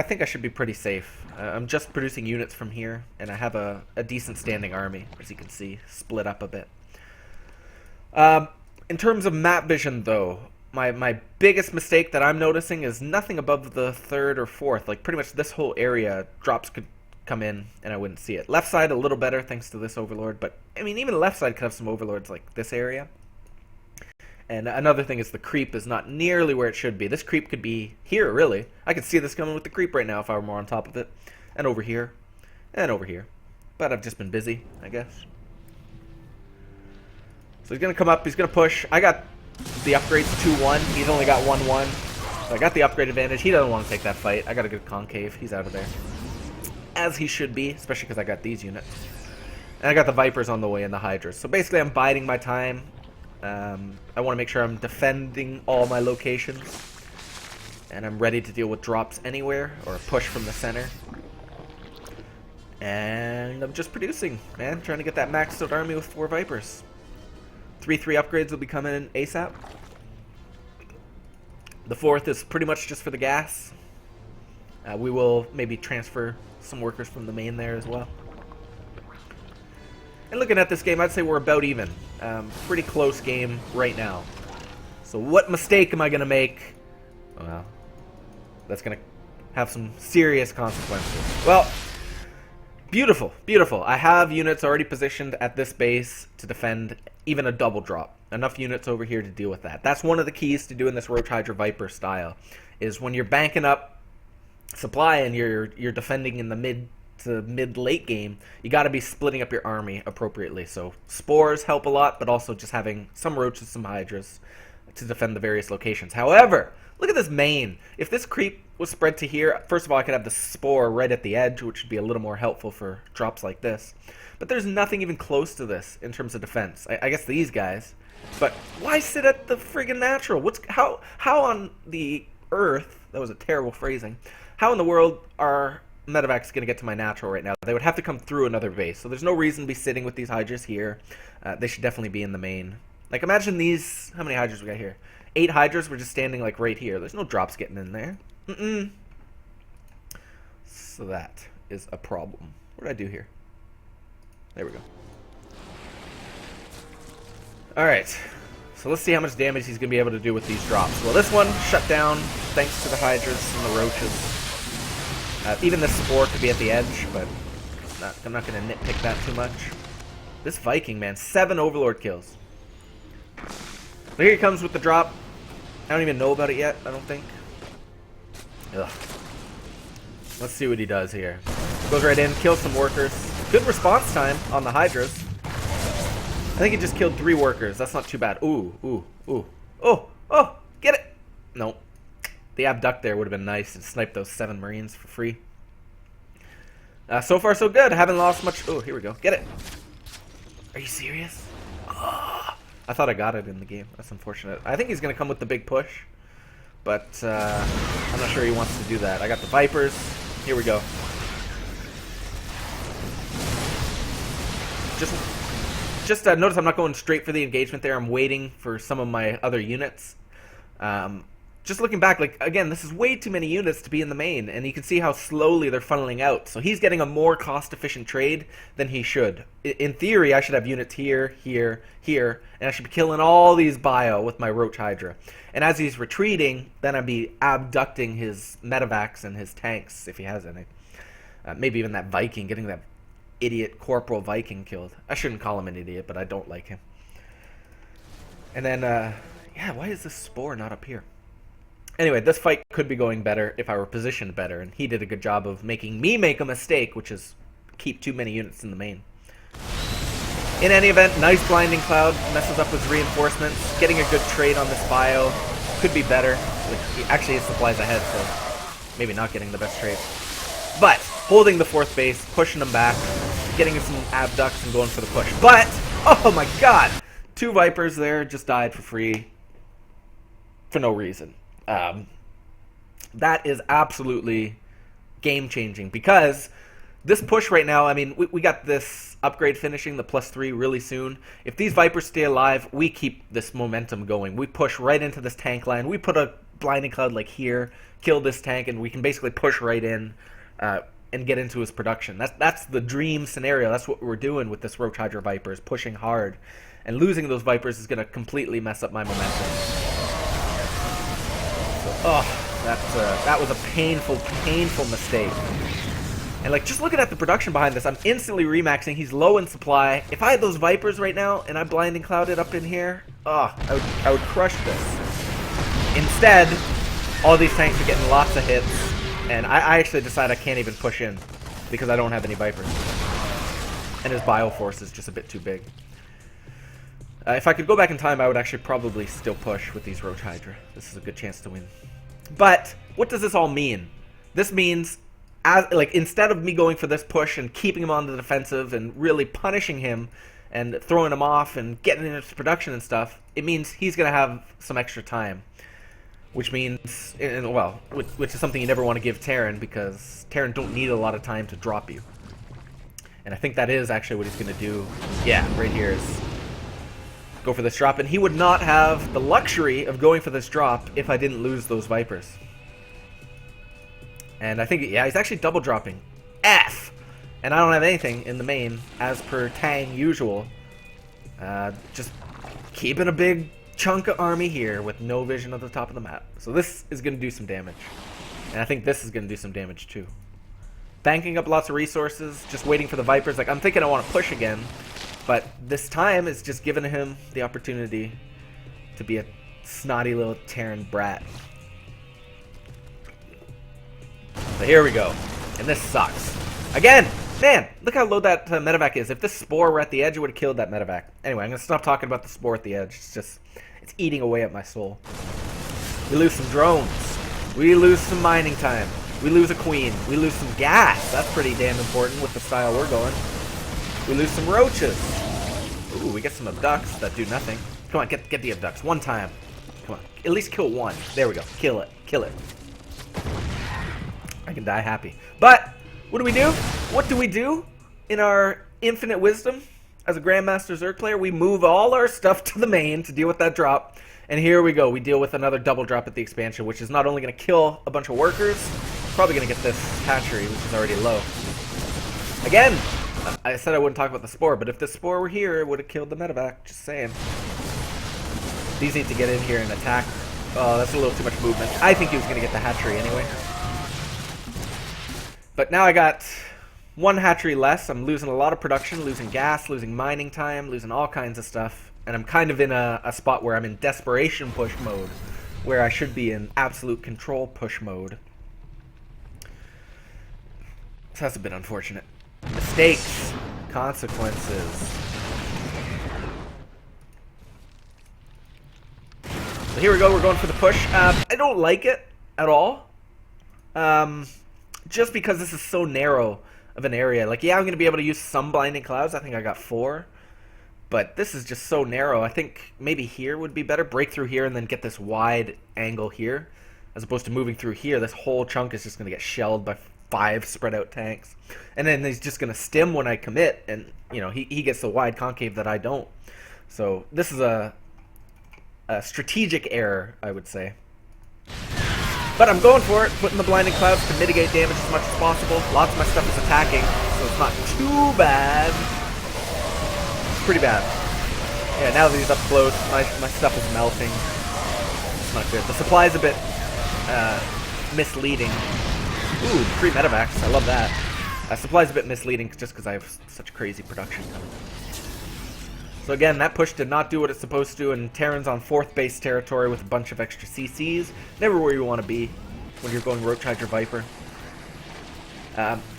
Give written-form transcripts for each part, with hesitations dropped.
think I should be pretty safe. I'm just producing units from here, and I have a decent standing army, as you can see, split up a bit. In terms of map vision, though, my biggest mistake that I'm noticing is nothing above the 3rd or 4th. Like, pretty much this whole area, drops could come in, and I wouldn't see it. Left side, a little better, thanks to this overlord, but, I mean, even the left side could have some overlords like this area. And another thing is the creep is not nearly where it should be. This creep could be here, really. I could see this coming with the creep right now if I were more on top of it. And over here. And over here. But I've just been busy, I guess. So he's going to come up. He's going to push. I got the upgrades 2-1. He's only got 1-1. So I got the upgrade advantage. He doesn't want to take that fight. I got a good concave. He's out of there. As he should be, especially because I got these units. And I got the Vipers on the way and the Hydras. So basically I'm biding my time. I want to make sure I'm defending all my locations. And I'm ready to deal with drops anywhere, or a push from the center. And I'm just producing, man. Trying to get that maxed out army with 4 Vipers. 3-3 upgrades will be coming in ASAP. The 4th is pretty much just for the gas. We will maybe transfer some workers from the main there as well. And looking at this game, I'd say we're about even. Pretty close game right now. So what mistake am I going to make? Well, that's going to have some serious consequences. Well, beautiful, beautiful. I have units already positioned at this base to defend even a double drop. Enough units over here to deal with that. That's one of the keys to doing this Roach-Hydra-Viper style, is when you're banking up supply and you're defending in the mid to mid-late game, you got to be splitting up your army appropriately. So spores help a lot, but also just having some roaches, some hydras to defend the various locations. However, look at this main. If this creep was spread to here, first of all, I could have the spore right at the edge, which would be a little more helpful for drops like this. But there's nothing even close to this in terms of defense. I guess these guys. But why sit at the friggin' natural? How on the earth, that was a terrible phrasing, how in the world are medevacs going to get to my natural right now? They would have to come through another base. So there's no reason to be sitting with these hydras here. They should definitely be in the main. Like, imagine these, how many hydras we got here? 8 hydras were just standing like right here. There's no drops getting in there. So that is a problem. What did I do here? There we go. Alright. So let's see how much damage he's going to be able to do with these drops. Well, this one shut down thanks to the hydras and the roaches. Even the spore could be at the edge, but I'm not going to nitpick that too much. This Viking, man, 7 overlord kills. So here he comes with the drop. I don't even know about it yet, I don't think. Ugh. Let's see what he does here. Goes right in, kills some workers. Good response time on the hydras. I think he just killed 3 workers. That's not too bad. Ooh, ooh, ooh. Oh, get it! Nope. The abduct there would have been nice to snipe those 7 marines for free. So far, so good. I haven't lost much. Oh, here we go. Get it. Are you serious? Oh, I thought I got it in the game. That's unfortunate. I think he's going to come with the big push. But I'm not sure he wants to do that. I got the Vipers. Here we go. Just notice I'm not going straight for the engagement there. I'm waiting for some of my other units. Just looking back, like, again, this is way too many units to be in the main, and you can see how slowly they're funneling out. So he's getting a more cost-efficient trade than he should. In theory, I should have units here, here, here, and I should be killing all these bio with my Roach Hydra. And as he's retreating, then I'd be abducting his medevacs and his tanks, if he has any. Maybe even that Viking, getting that idiot Corporal Viking killed. I shouldn't call him an idiot, but I don't like him. And then, yeah, why is this spore not up here? Anyway, this fight could be going better if I were positioned better, and he did a good job of making me make a mistake, which is keep too many units in the main. In any event, nice blinding cloud, messes up his reinforcements, getting a good trade on this bio, could be better. Actually, his supplies ahead, so maybe not getting the best trade. But, holding the 4th base, pushing them back, getting some abducts and going for the push. But, oh my god! 2 Vipers there just died for free. For no reason. That is absolutely game-changing, because this push right now, I mean, we got this upgrade finishing, the +3, really soon. If these Vipers stay alive, we keep this momentum going. We push right into this tank line. We put a Blinding Cloud like here, kill this tank, and we can basically push right in and get into his production. That's the dream scenario. That's what we're doing with this Roach-Hydra-Viper, is pushing hard. And losing those Vipers is going to completely mess up my momentum. That was a painful, painful mistake. And like, just looking at the production behind this, I'm instantly remaxing. He's low in supply. If I had those Vipers right now and I Blinding Clouded up in here, I would crush this. Instead, all these tanks are getting lots of hits, and I actually decide I can't even push in because I don't have any Vipers. And his Bioforce is just a bit too big. If I could go back in time, I would actually probably still push with these Roach-Hydra. This is a good chance to win. But what does this all mean? This means, instead of me going for this push and keeping him on the defensive and really punishing him and throwing him off and getting into production and stuff, it means he's going to have some extra time. Which means, well, which is something you never want to give Terran, because Terran don't need a lot of time to drop you. And I think that is actually what he's going to do. Yeah, right here is go for this drop, and he would not have the luxury of going for this drop if I didn't lose those Vipers. And I think, yeah, he's actually double dropping. F! And I don't have anything in the main, as per Tang usual. Just keeping a big chunk of army here with no vision at the top of the map. So this is going to do some damage. And I think this is going to do some damage too. Banking up lots of resources, just waiting for the Vipers. Like, I'm thinking I want to push again. But this time is just giving him the opportunity to be a snotty little Terran brat. So here we go. And this sucks. Again! Man, look how low that medevac is. If this Spore were at the edge, it would have killed that medevac. Anyway, I'm going to stop talking about the Spore at the edge. It's eating away at my soul. We lose some drones. We lose some mining time. We lose a queen. We lose some gas. That's pretty damn important with the style we're going. We lose some roaches. Ooh, we get some abducts that do nothing. Come on, get the abducts. One time. Come on. At least kill one. There we go. Kill it. Kill it. I can die happy. But, what do we do? What do we do? In our infinite wisdom, as a Grandmaster Zerg player, we move all our stuff to the main to deal with that drop. And here we go. We deal with another double drop at the expansion, which is not only going to kill a bunch of workers, probably going to get this hatchery, which is already low. Again! I said I wouldn't talk about the Spore, but if the Spore were here, it would have killed the medevac. Just saying. These need to get in here and attack. Oh, that's a little too much movement. I think he was going to get the hatchery anyway. But now I got one hatchery less. I'm losing a lot of production, losing gas, losing mining time, losing all kinds of stuff. And I'm kind of in a spot where I'm in desperation push mode, where I should be in absolute control push mode. So that's a bit unfortunate. Mistakes, consequences. So here we go, we're going for the push. I don't like it at all. Just because this is so narrow of an area. Like, yeah, I'm going to be able to use some Blinding Clouds. I think I got 4. But this is just so narrow. I think maybe here would be better. Break through here and then get this wide angle here. As opposed to moving through here, this whole chunk is just going to get shelled by 5 spread out tanks. And then he's just going to stim when I commit, and you know, he gets the wide concave that I don't. So this is a strategic error, I would say. But I'm going for it, putting the Blinding Clouds to mitigate damage as much as possible. Lots of my stuff is attacking, so it's not too bad. It's pretty bad. Yeah, now that he's up close, my stuff is melting. It's not good. The supply is a bit misleading. Ooh, 3 medevacs. I love that. Supply's a bit misleading just because I have such crazy production coming. So again, that push did not do what it's supposed to, and Terran's on 4th base territory with a bunch of extra CCs. Never where you want to be when you're going Roach-Hydra-Viper.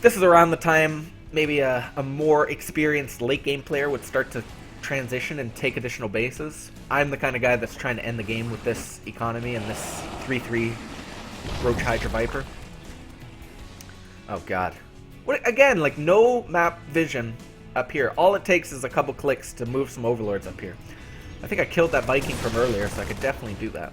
This is around the time maybe a more experienced late game player would start to transition and take additional bases. I'm the kind of guy that's trying to end the game with this economy and this 3-3 Roach-Hydra-Viper. Oh god. What, again, like no map vision up here. All it takes is a couple clicks to move some overlords up here. I think I killed that Viking from earlier, so I could definitely do that.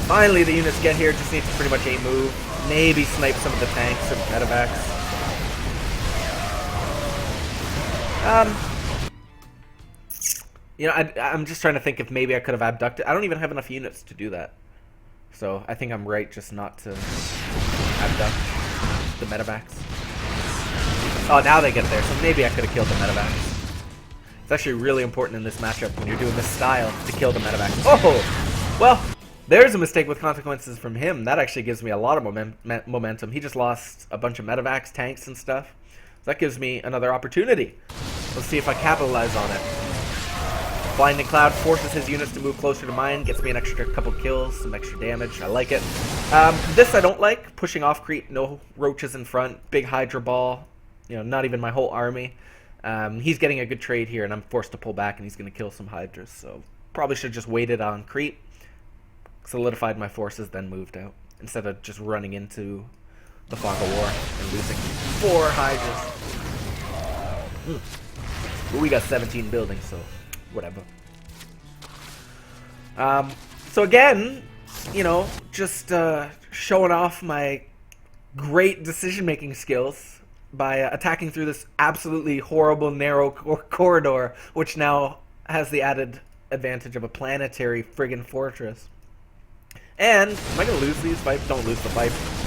Finally, the units get here. Just need to pretty much a move. Maybe snipe some of the tanks or medevacs. You know, I'm just trying to think if maybe I could have abducted. I don't even have enough units to do that. So I think I'm right just not to abduct the medevacs. Oh, now they get there, so maybe I could have killed the medevacs. It's actually really important in this matchup when you're doing this style to kill the medevacs. Oh! Well, there's a mistake with consequences from him. That actually gives me a lot of momentum. He just lost a bunch of medevacs, tanks, and stuff. So that gives me another opportunity. Let's see if I capitalize on it. Blinding Cloud forces his units to move closer to mine, gets me an extra couple kills, some extra damage. I like it. This I don't like. Pushing off creep, no roaches in front, big Hydra ball. You know, not even my whole army. He's getting a good trade here, and I'm forced to pull back, and he's going to kill some Hydras. So probably should have just waited on creep, solidified my forces, then moved out, instead of just running into the fog of war and losing 4 Hydras. But we got 17 buildings, so whatever. So again, you know, just showing off my great decision-making skills by attacking through this absolutely horrible narrow corridor, which now has the added advantage of a planetary friggin' fortress. And am I gonna lose these Vipers? Don't lose the Vipers.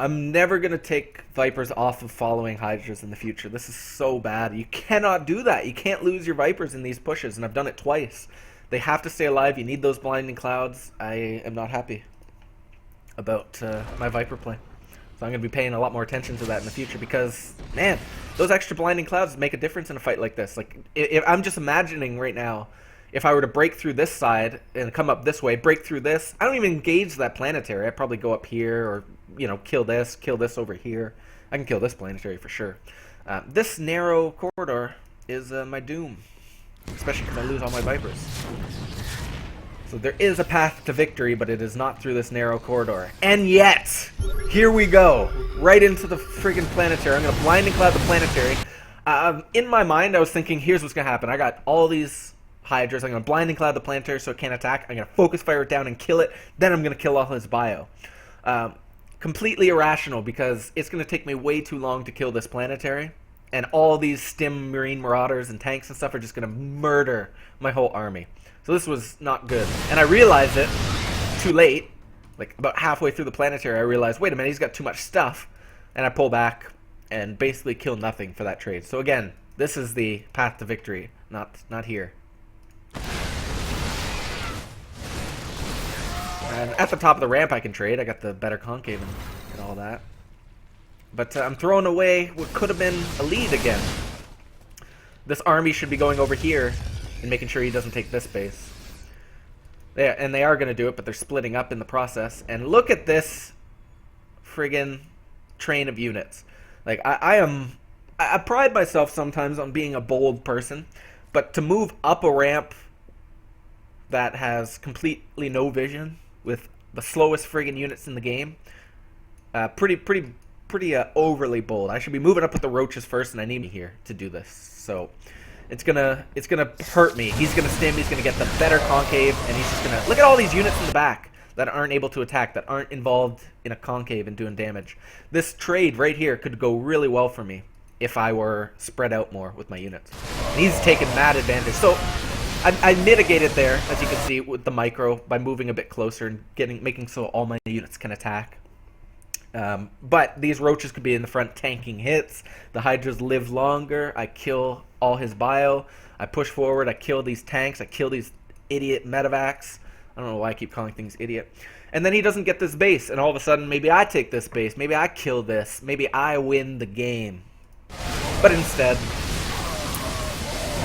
I'm never going to take Vipers off of following Hydras in the future. This is so bad. You cannot do that. You can't lose your Vipers in these pushes, and I've done it twice. They have to stay alive. You need those Blinding Clouds. I am not happy about my Viper play. So I'm going to be paying a lot more attention to that in the future because, man, those extra Blinding Clouds make a difference in a fight like this. Like, if I'm just imagining right now, if I were to break through this side and come up this way, break through this, I don't even engage that planetary. I'd probably go up here or, you know, kill this over here. I can kill this planetary for sure. This narrow corridor is my doom, especially because I lose all my Vipers. So there is a path to victory, but it is not through this narrow corridor. And yet, here we go, right into the friggin' planetary. I'm going to Blinding Cloud the planetary. In my mind, I was thinking, here's what's going to happen. I got all these Hydras. I'm going to Blinding Cloud the planetary so it can't attack. I'm going to focus fire it down and kill it. Then I'm going to kill all his bio. Completely irrational because it's going to take me way too long to kill this planetary. And all these stim marine marauders and tanks and stuff are just going to murder my whole army. So this was not good. And I realized it too late. Like about halfway through the planetary, I realized, wait a minute, he's got too much stuff. And I pull back and basically kill nothing for that trade. So again, this is the path to victory, not here. And at the top of the ramp I can trade. I got the better concave and all that. But I'm throwing away what could have been a lead again. This army should be going over here and making sure he doesn't take this base. And they are going to do it, but they're splitting up in the process. And look at this friggin' train of units. Like, I pride myself sometimes on being a bold person, but to move up a ramp that has completely no vision with the slowest friggin' units in the game, pretty overly bold. I should be moving up with the roaches first, and I need me here to do this. So it's gonna hurt me. He's gonna stim. He's gonna get the better concave, and he's just gonna look at all these units in the back that aren't able to attack, that aren't involved in a concave and doing damage. This trade right here could go really well for me if I were spread out more with my units. And he's taking mad advantage. So I mitigated there, as you can see, with the micro by moving a bit closer and making so all my units can attack. But these roaches could be in the front tanking hits. The Hydras live longer. I kill all his bio. I push forward. I kill these tanks. I kill these idiot medevacs. I don't know why I keep calling things idiot. And then he doesn't get this base. And all of a sudden, maybe I take this base. Maybe I kill this. Maybe I win the game. But instead,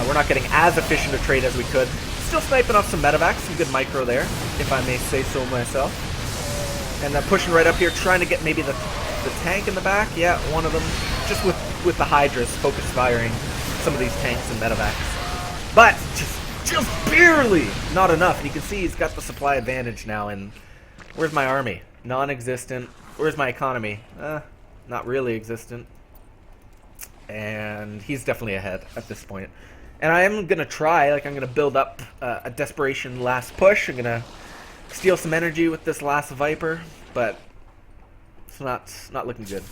we're not getting as efficient a trade as we could. Still sniping off some medevacs. Some good micro there, if I may say so myself. And pushing right up here, trying to get maybe the tank in the back. Yeah, one of them. Just with the Hydras, focus firing some of these tanks and medevacs. But just barely not enough. And you can see he's got the supply advantage now. And where's my army? Non-existent. Where's my economy? Not really existent. And he's definitely ahead at this point. And I am going to try, like I'm going to build up a desperation last push. I'm going to steal some energy with this last Viper, but it's not looking good.